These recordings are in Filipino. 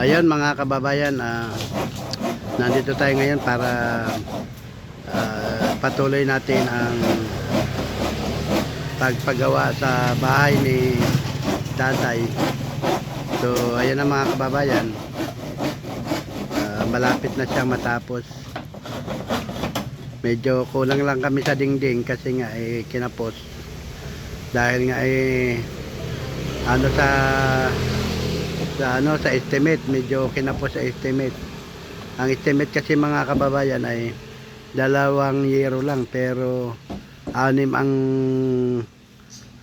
Ayun mga kababayan, nandito tayo ngayon para patuloy natin ang pagpagawa sa bahay ni tatay. So ayun na mga kababayan, malapit na siyang matapos. Medyo kulang lang kami sa dingding kasi nga kinapos dahil nga sa estimate, medyo kinapos sa estimate. Ang estimate kasi mga kababayan ay 2 yero lang, pero 6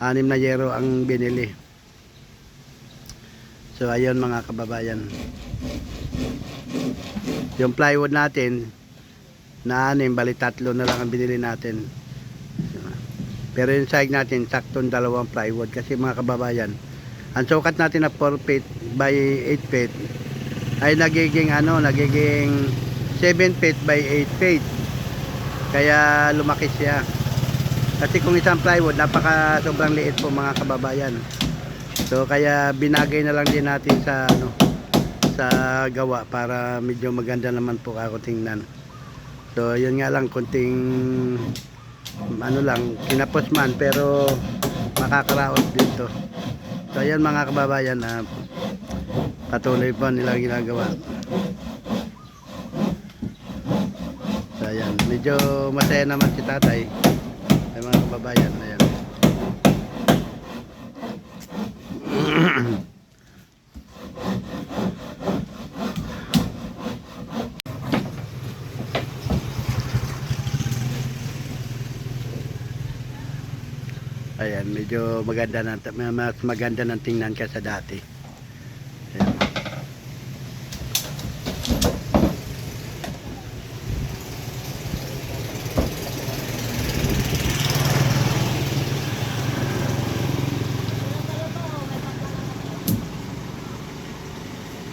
na yero ang binili. So ayun mga kababayan, yung plywood natin na 6, bali 3 na lang ang binili natin. Pero yung side natin saktong 2 plywood kasi mga kababayan, ang sukat natin na 4 feet by 8 feet ay nagiging 7 feet by 8 feet. Kaya lumaki siya. Kasi kung isang plywood, napaka sobrang liit po mga kababayan. So kaya binagay na lang din natin sa sa gawa para medyo maganda naman po ako tingnan. So yun nga lang, kunting kinapos man, pero makakaraos dito. So ayan mga kababayan, patuloy po nilang ginagawa. So ayan, medyo masaya naman si tatay. Ay mga kababayan, ayan. Ayan, medyo maganda na, mas maganda ng tingnan ka sa dati. Ayan.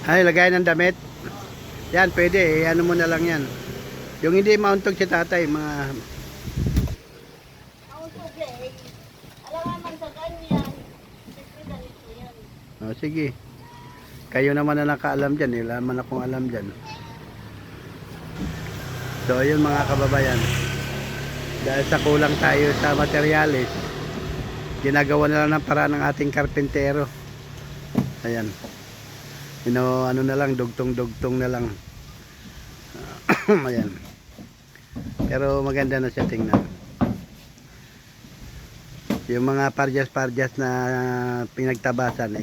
Ay, lagay ng damit. Yan, pwede. Ano mo na lang yan. Yung hindi mauntog si tatay, mga... Oh, sige. Kayo naman na nakaalam dyan. Wala man akong alam dyan. So, ayun mga kababayan. Dahil sa kulang tayo sa materyales, ginagawa na lang ng paraan ng ating karpintero. Ayan. Ano na lang, dugtong-dugtong na lang. Ayan. Pero maganda na siya tingnan. Yung mga parjas-parjas na pinagtabasan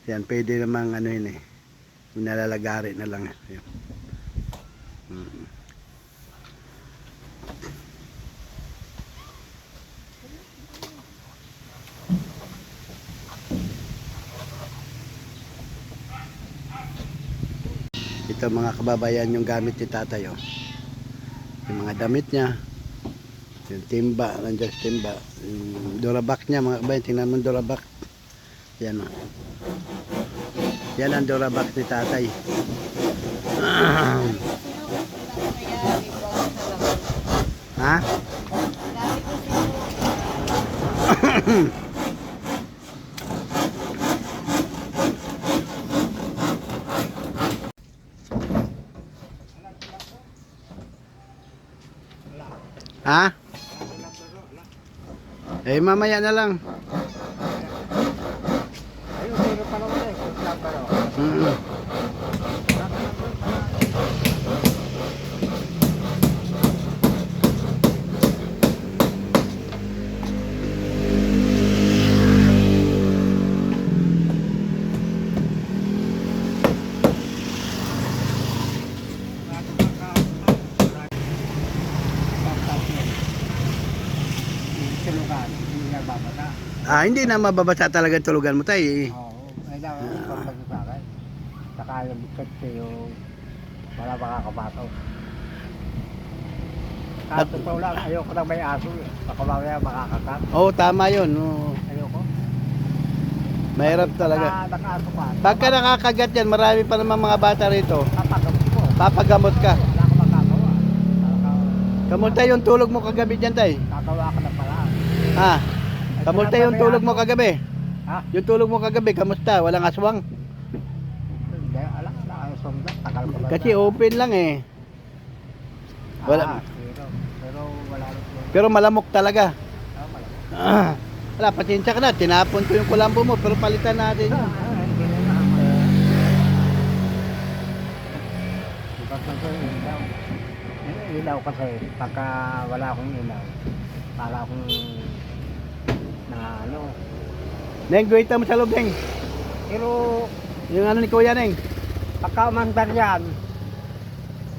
yan, pwede namang nalalagari na lang. Ito mga kababayan, yung gamit ni tatay, oh. Yung mga damit niya, yung timba, nandiyan timba, yung Durabox niya mga kababayan. Tingnan mo yung Durabox. Yan, oh. Yan ang Durabox ni tatay. Ha? Ha? Mamaya na lang. Hindi na mababasa talaga tulugan mo tayo. Oo, ay daw ang pagsasakan. Saka yung bigat yung wala makakapataw. At totoo lang, ayoko nang may aso. Baka mamaya makakakat. Oo, tama yun. Oo. Ayoko. Mahirap talaga. Naka-aso pa. Pagka nakakagat yan, marami pa naman mga bata rito. Papagamot ko. Papagamot ka. Wala akong magagawa. Kamusta yung tulog mo kagabi dyan, tay? Kagawa ka ng paraan. Ha? Kamusta yung tulog mo kagabi? Ha? Yung tulog mo kagabi, kamusta? Walang aswang? Hindi, Kasi open lang eh. Wala. Pero wala rin po. Pero malamok talaga. Malamok. Wala, pasensya ka na. Tinapon ko yung kulambo mo pero palitan natin yun. Hindi na na. Ipas na ito yung ilaw. Yung ilaw kasi pagka wala akong ilaw, para akong na ano. Neng, guwita mo sa loob, Neng. Pero Yung ano ni Kuya, Neng. pagka umandar yan,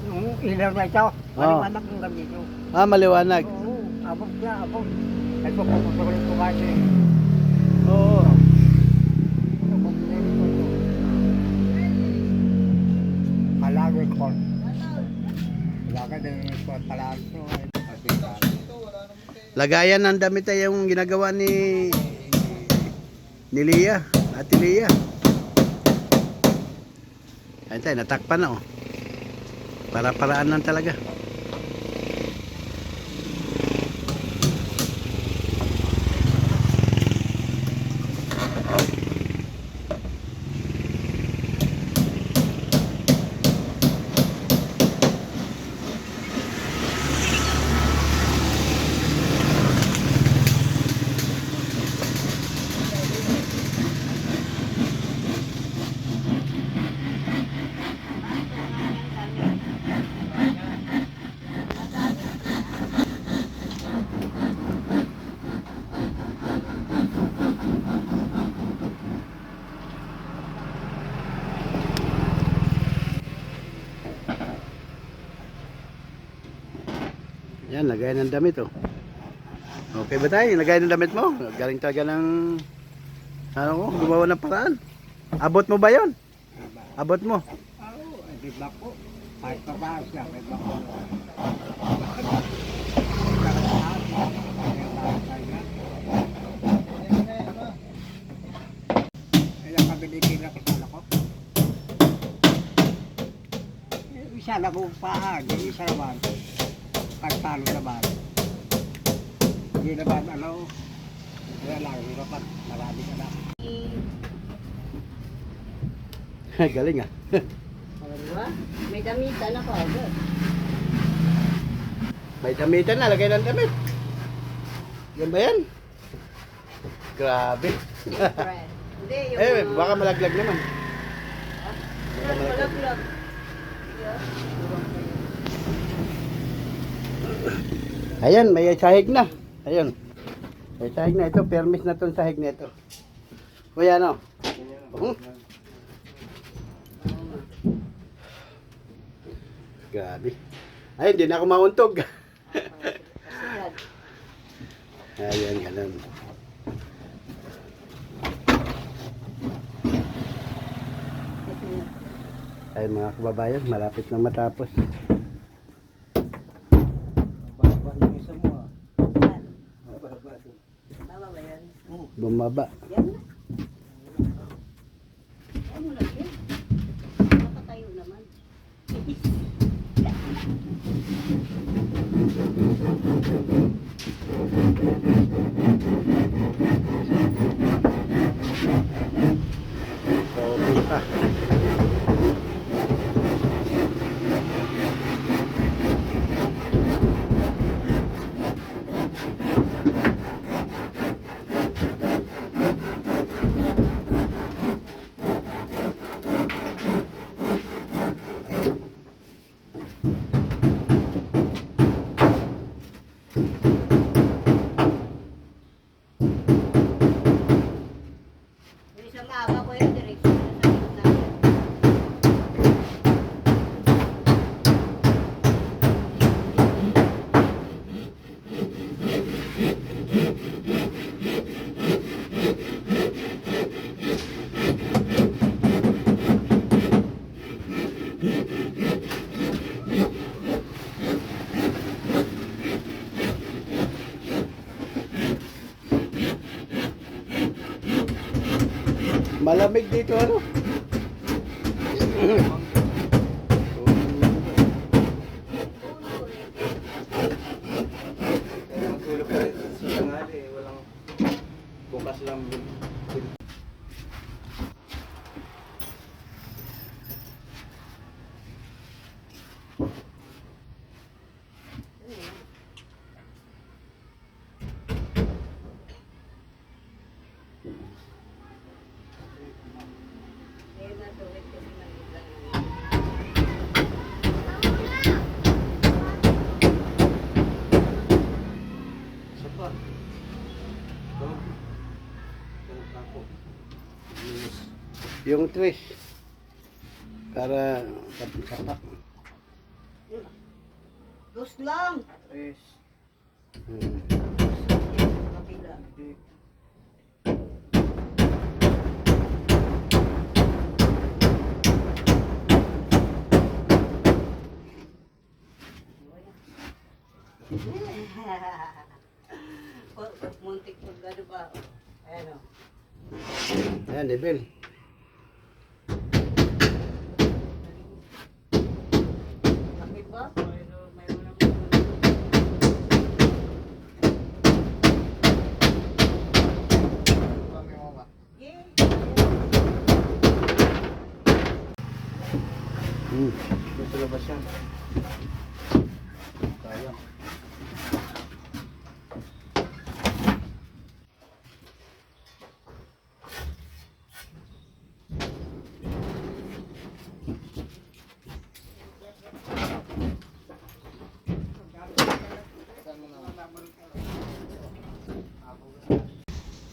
yung ilaw na ito, maliwanag yung gabi ito. Ah, maliwanag. Oo, abog siya, abog. Ay, puputuloy ko kasi. Oo. Abog niya ito. Palagi ko. Palagi din ko palagi ko. Lagayan ng damit ay yung ginagawa ni Lia, Ate Lia. Ayun tayo, natakpan na oh. Para-paraan lang talaga. Yan, lagay ng damit oh. Okay ba tayo? Lagay ng damit mo? Galing talaga ng ano ko, gumawa ng paraan. Abot mo ba yon? Abot mo? Oo, di ba po? Kahit pa ba siya, di ba po? Kaya kabilitin ako sa lako. Isa na po paan, isa naman. Pagtalo naman. Hindi naman, ano, kaya lang, hindi naman, marami ka na. Galing ah. Diba? May damitan ako agad. May damitan na, lagay ng damit. Yan ba yan? Grabe. Hindi, yung Eh, baka malaglag naman. malaglag. Ayan, may sahig na. Ayun. May sahig na ito. Permis na itong sahig na ito. Kuya, ano? Grabe. Ay, hindi na ako mauntog. Ayan, ganun. Ay, mga kababayan, malapit na matapos. Baba ba yan? Bumaba. Yan na. Ano lang yun? Nakatayo naman. Okay pa. Yung isang maaga ko yung direksyon na sa gitna. Malamig dito ano? Tulog ka rin sa tanghali, walang bukas lang. Yung tres. Para sapak. Dos lang. Tres. Hmm. Kapila. Muntik pag ano ba? Ayan o. Ayan, level. Laki ba? Mayroon ako. Yeah. Sa labas yan. Sayang.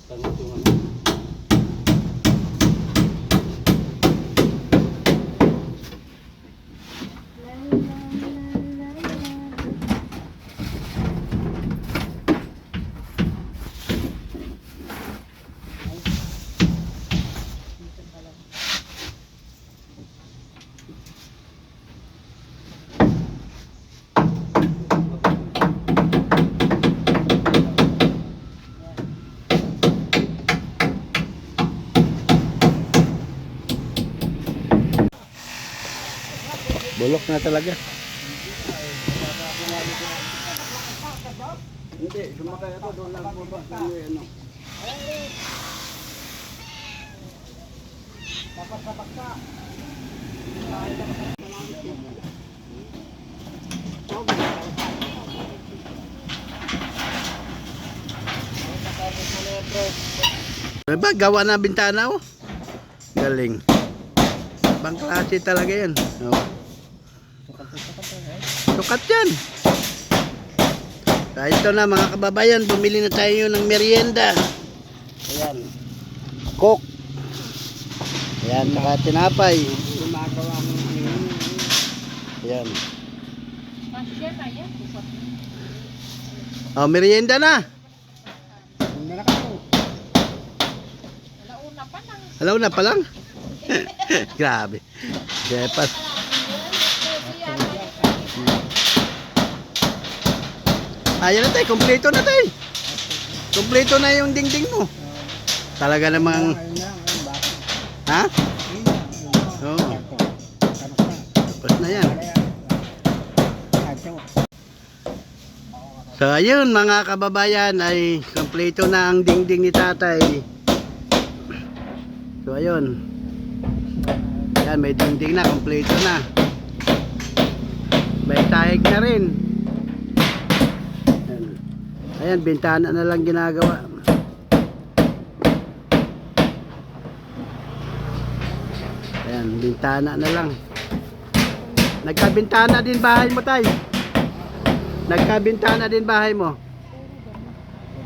Tanong yung ano. Bulok na talaga. Hindi, sumakay ako doon lang po ba? Ano? Dapat sa baksa. Diba, gawa na bintana oh. Galing. Ibang klase talaga yan. Oh. Sukat yan. Kaya ito na mga kababayan, bumili na tayo ng merienda. Ayan. Coke. Ayan, saka tinapay. Gumagawa mo yun. Ayan. Oh, merienda na. Hindi na kayo. Alauna pa lang. Grabe. Depas. Ayan na tayo, kompleto na tayo. Kompleto na yung dingding mo. Talaga namang, Ayun na, ayun, bakit? ha? Ayun na, ayun na. Oo. Tapos na. Tapos na yan. Ito. So ayun mga kababayan, ay kompleto na ang dingding ni tatay. So ayun. Yan, may dingding na, kompleto na. May sahig na rin. Ayan, bintana na lang ginagawa. Ayan, bintana na lang. Nagkabintana din bahay mo, tay. Nagkabintana din bahay mo.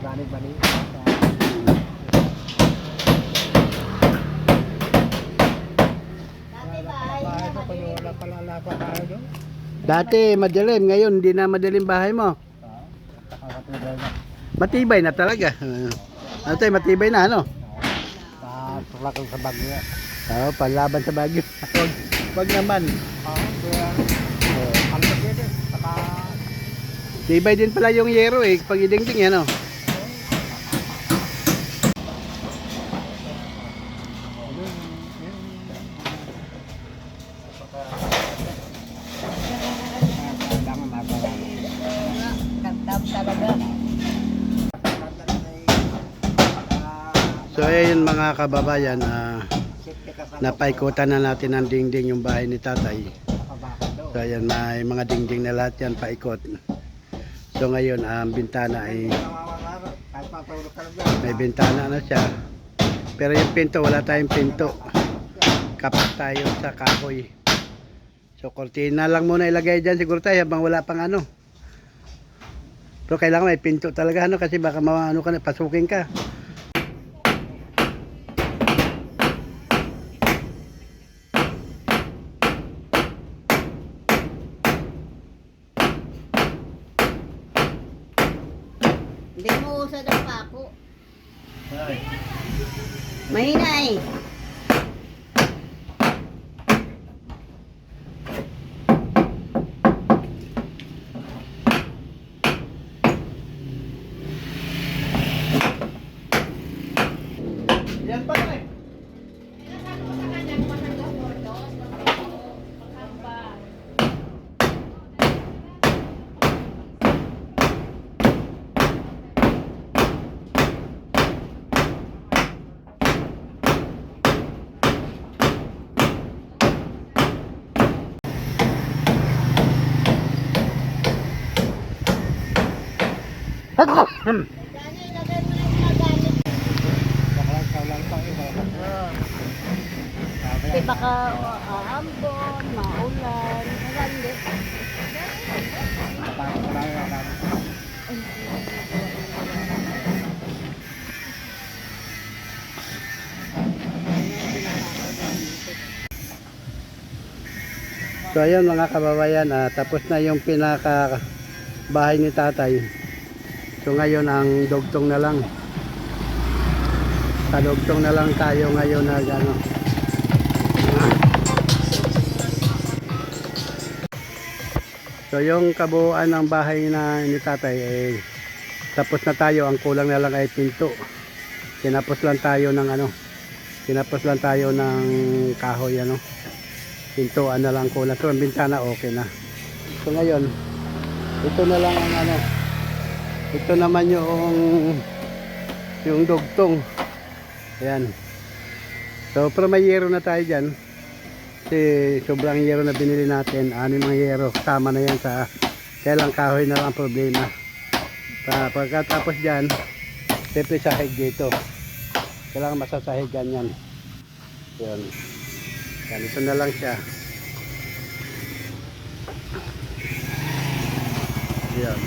Balik-balik. Dati ba ay Bahay ko kung wala pala lapa tayo doon. Dati madilim, ngayon hindi na madilim bahay mo. Nakakatulad na. Matibay na talaga. Ano tayo, matibay na ano? Tulakal sa bagyo. Oo, panlaban sa Bagyo. Wag naman. Kaya ang pagkede. Saka Tibay din pala yung yero eh, pag idingding yan oh. kailangan magawa. Kantap talaga. So ayun mga kababayan, napaikutan na natin ang dingding yung bahay ni tatay. So ayan, may mga dingding na lahat yan paikot. So ngayon ang bintana ay may bintana na siya. Pero yung pinto, wala tayong pinto. Kapat tayo sa kahoy. So kortina lang muna ilagay dyan siguro tayo habang wala pang ano. Pero kailangan may pinto talaga ano kasi baka maano ka na, pasukin ka. Hindi mo usad ang pako. Mahina eh. Yan pa eh. Saklang pa eh. Di baka aambon, maulan, malandi. Tapos na lang. So ayun mga kababayan, tapos na yung pinaka bahay ni tatay. So ngayon ang dugtong na lang. Sa dugtong na lang tayo ngayon na ano. So yung kabuuan ng bahay na ni tatay tapos na tayo, ang kulang na lang ay pinto. Kinapos lang tayo ng ano. Kinapos lang tayo ng kahoy ano. Pintuan na lang kulang. So ang bintana okay na. So ngayon, ito na lang ang ano. Ito naman yung dugtong. Ayan. So pero may yero na tayo dyan. Kasi sobrang yero na binili natin. 6 mga yero. Tama na yan sa kailang kahoy na lang problema. Pagkatapos dyan, siyempre sahig dito. Kailangan masasahigan yan. Ayan. Yan, ito na lang siya. Yan.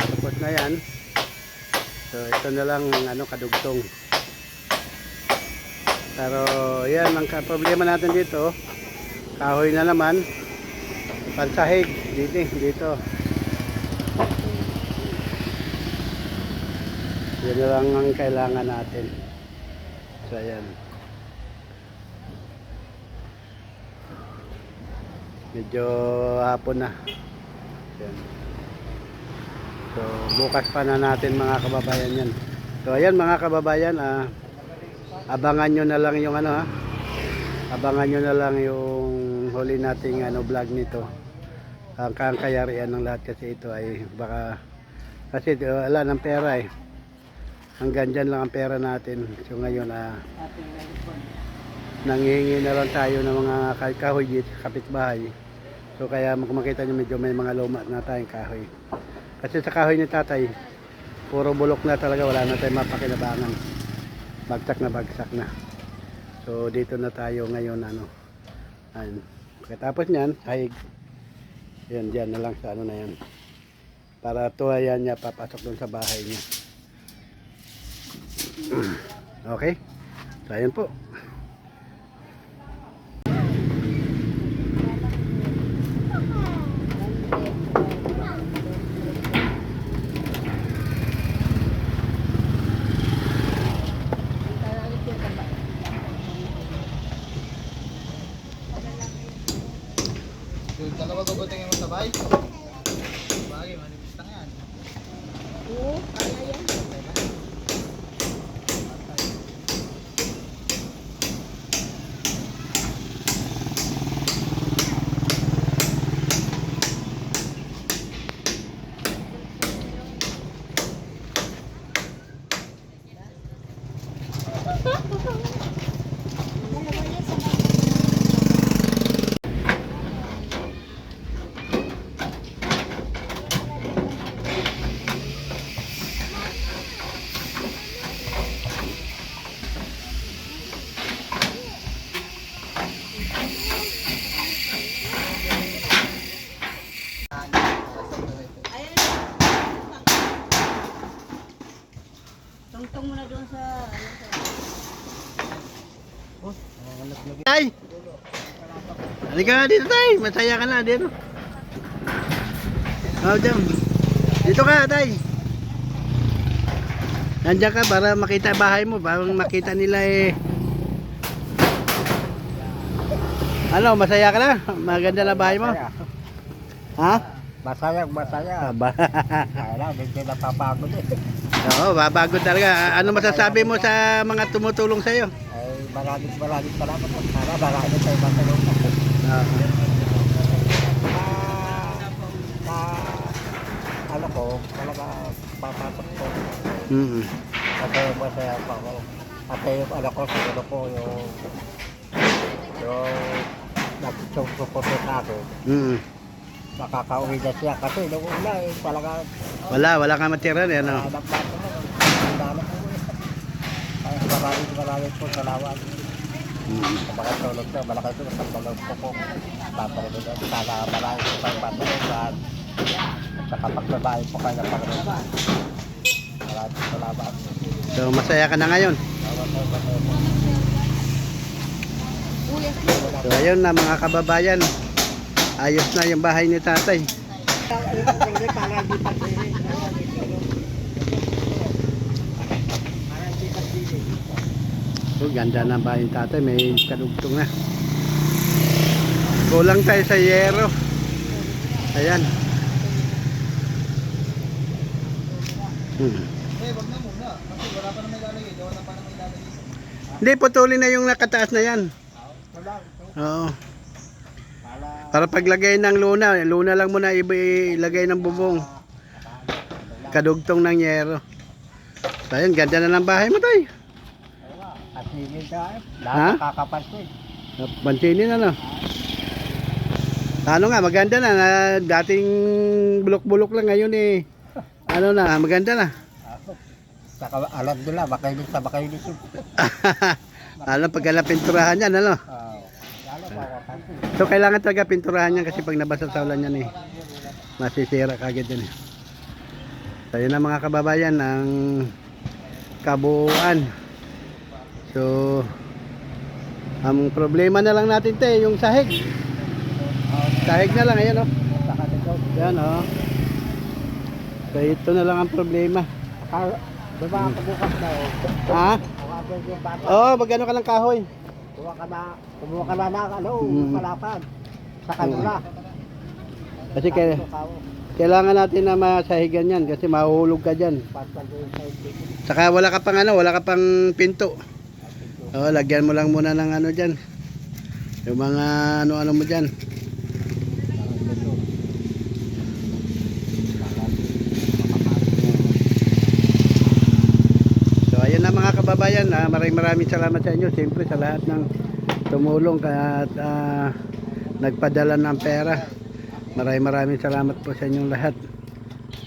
Tapos na yan. So ito na lang ano kadugtong. Pero yan ang problema natin dito. Kahoy na naman. Pansahig dito. Yan na lang ang kailangan natin. So ayan. Medyo hapon na. Ayan. So bukas pa na natin mga kababayan yan. So ayan mga kababayan, abangan nyo na lang yung ano ha. Abangan nyo na lang yung huli nating ano vlog nito. Ang kayarian ng lahat kasi ito ay baka kasi wala ng pera eh. Hanggang dyan lang ang pera natin. So ngayon nanghihingi na lang tayo ng mga kahoy dito, kapitbahay. So kaya makita nyo medyo may mga luma na tayong kahoy. Kasi sa kahoy ni tatay, puro bulok na talaga, wala na tayong mapakinabangan. Bagsak na. So dito na tayo ngayon ano. Ayun. Pagkatapos niyan, sahig. Yan, dyan na lang sa ano na yan. Para tuwayan niya papasok doon sa bahay niya. Okay, so ayan po. Yung dalawa gugutingin mo sabay. Bagay, manipis lang yan. Oo, kaya yan. Tungtong mo na doon sa Tay! Halika dito tay, masaya ka na dito. Oh, dyan. Dito ka, tay. Nandiyan ka para makita bahay mo. Para makita nila eh. Ano, masaya ka na? Maganda na bahay mo? Ha? Masaya, masaya. Aba. Kaya medyo napapagod eh. Oo, babago talaga. Ano masasabi mo sa mga tumutulong sa'yo? Ay, maraming salamat. Sana marami tayo matulungan. Oo. Ano ko, talaga papasok ko. Mm. Masaya pa ako. Kasi yung ano ko, siguro ko yung nag-support sa akin. Mm. Makakauwi na siya. Kasi nung una eh, talaga Wala kang matira eh, ano? anak na ako na. Anak ko eh. Kaya maraming po salamat. Mm. Sa mga tulog na, malaki ito sa tulog ko. Tatulog na, sana maraming po kayo matulungan. Sa kapagbabae po kayo ng Panginoon. Maraming salamat. So, masaya ka na ngayon. So, ayun na mga kababayan. Ayos na yung bahay ni tatay. So, ganda ng bahay ni tatay. May kadugtong na. Kulang tayo sa yero. Ayan. Hindi, putulin na yung nakataas na yan. Oo. Para paglagay ng luna lang muna ilagay ng bubong. Kadugtong ng yero. So, ayan, ganda na ng bahay mo, tay. At hindi ka, Ha? lahat kakapansin. Pansinin ano. Ano nga, maganda na. Dating bulok-bulok lang ngayon eh. Ano na, maganda na. Saka alam nila, makainis sa makainis yun. Ano, pagka pinturahan yan, ano. Lalo pa kapansin. So, kailangan talaga pinturahan yan kasi pag nabasa sa ulan yan eh. Masisira kagad yan eh. So, yun na mga kababayan, ang kabuuan. So, ang problema na lang natin te, yung sahig. Sahig na lang, ayan o. Saka dito, Yan o. So, ito na lang ang problema. diba ako bukas na oh. Ha? Ako yung bata. Oo, magano ka ng kahoy. Kumuha ka na ng ano, kalapad. Sa kanila. Kasi kailangan natin na masahigan yan kasi mahuhulog ka dyan. Saka wala ka pang pinto. Oo, lagyan mo lang muna ng ano dyan. Yung mga ano-ano mo dyan. So ayun na mga kababayan, maraming salamat sa inyo. Siyempre sa lahat ng tumulong at nagpadala ng pera. Maraming salamat po sa inyong lahat.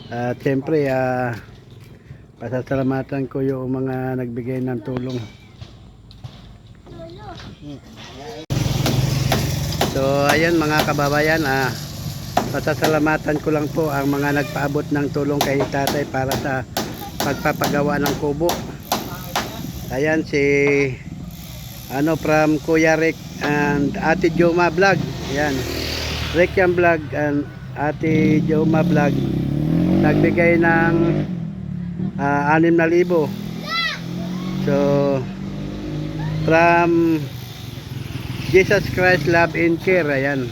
At siyempre pasasalamatan ko yung mga nagbigay ng tulong. So ayan mga kababayan, pasasalamatan ko lang po ang mga nagpaabot ng tulong kay tatay para sa pagpapagawa ng kubo. Ayan si from Kuya Rick and Ate Joma Vlog. Ayan, Rick and Vlog and Ate Joma Vlog nagbigay ng 6,000. So from Jesus Christ Love and Care, ayan,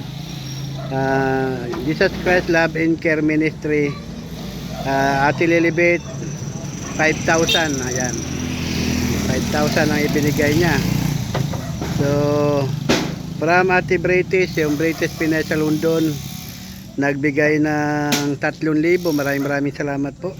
Jesus Christ Love and Care Ministry, Ate Lilibet 5,000, ayan, 5,000 ang ibinigay niya. So from Ate British, yung British Pinay sa London, nagbigay ng 3,000. Maraming salamat po.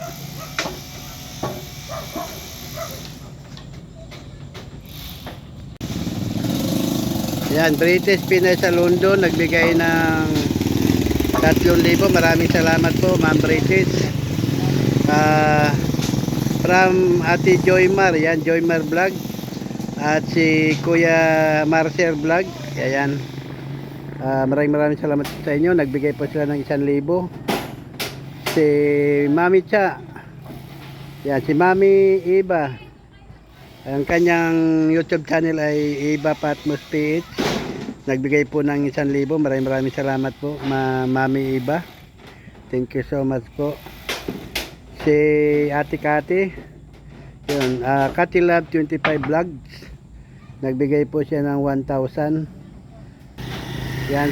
Yan, British Pinay sa London nagbigay ng 3,000. Maraming salamat po, Ma'am British. From Ate Joymar, yan, Joymar Vlog. At si Kuya Marcel Vlog. Ayan. Maraming salamat sa inyo. Nagbigay po sila ng 1,000. Si Mami Cha. Yan, si Mami Iba. Ang kanyang YouTube channel ay Iba Patmos PH. Nagbigay po ng 1,000. Maraming salamat po, Mami Iba. Thank you so much po. Si Ate Kati, yun, Kati Love 25 Vlogs, nagbigay po siya ng 1,000. Yan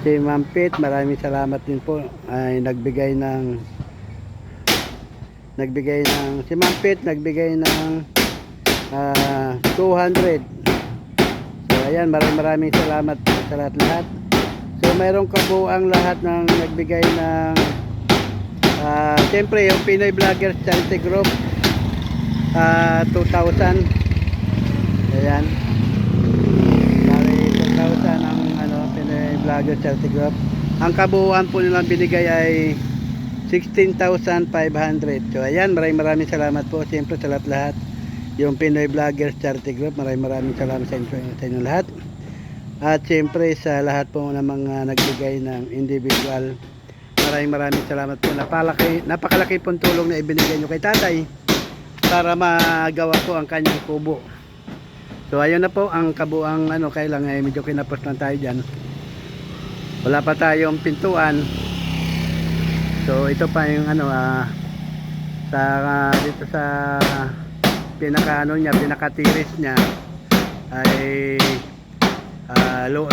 si Ma'am Pit, maraming salamat din po, ay nagbigay ng si Ma'am Pit nagbigay ng 200. So ayan, maraming salamat po sa lahat. So mayroong kabuang lahat ng nagbigay ng siyempre yung Pinoy Vloggers Charity Group 2,000. Ayan, bali 2,000 ang Pinoy Vloggers Charity Group. Ang kabuuan po nilang binigay ay 16,500. So ayan, maraming salamat po siyempre sa lahat. Yung Pinoy Vloggers Charity Group, maraming salamat sa inyo lahat. At siyempre sa lahat po ng mga nagbigay ng individual, maraming salamat po. Napakalaki pong tulong na ibinigay nyo kay tatay para magawa po ang kanyang kubo. So ayun na po ang kabuang kailang ay medyo kinapos lang tayo dyan. Wala pa tayong pintuan. So ito pa yung dito sa pinakatiris niya ay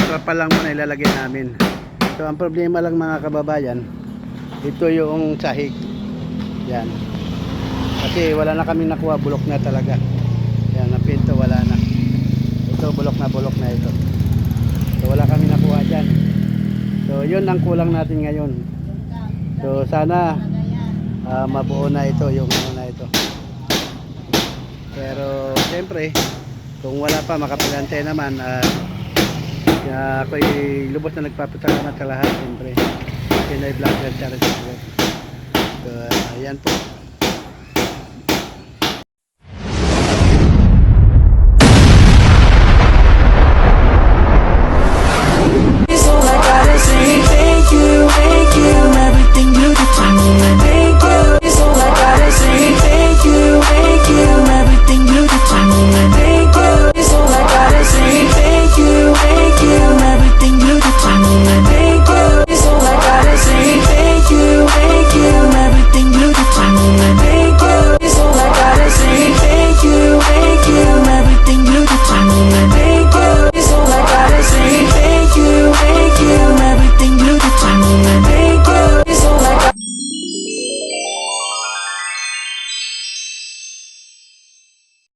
trapa lang muna ilalagay namin. So ang problema lang mga kababayan, ito yung sahig. Yan. Kasi wala na kaming nakuha, bulok na talaga. Yan, ang pinto wala na. Ito bulok na ito. So wala kaming nakuha dyan. So yun ang kulang natin ngayon. So sana mabuo na ito yung na ito. Pero siyempre kung wala pa, makapilante naman. Ako'y lubos na nagpapasalamat sa lahat siyempre. Pinoy Vloggers Charity Group. So ayan po.